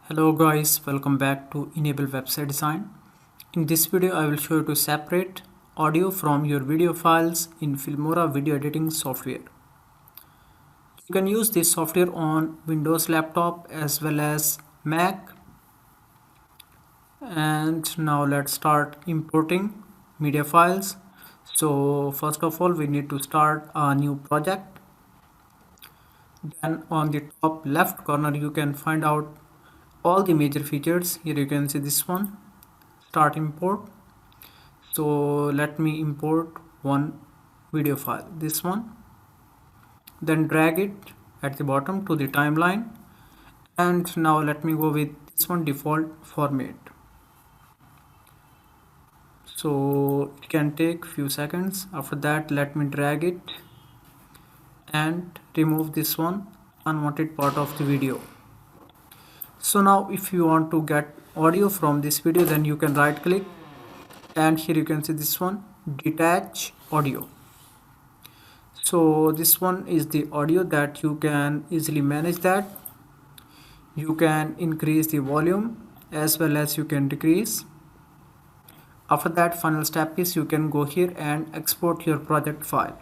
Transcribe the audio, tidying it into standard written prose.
Hello guys, welcome back to Enable Website Design. In this video, I will show you to separate audio from your video files in Filmora video editing software. You can use this software on Windows laptop as well as Mac. And now let's start importing media files. So first of all, we need to start a new project. Then on the top left corner, you can find out all the major features. Here you can see this one, start import. So let me import one video file, this one, then drag it at the bottom to the timeline, and now let me go with this one, default format. So it can take few seconds. After that, let me drag it and remove this one unwanted part of the video. So now if you want to get audio from this video, then you can right click and here you can see this one, detach audio. So this one is the audio that you can easily manage that. You can increase the volume as well as you can decrease. After that, final step is you can go here and export your project file.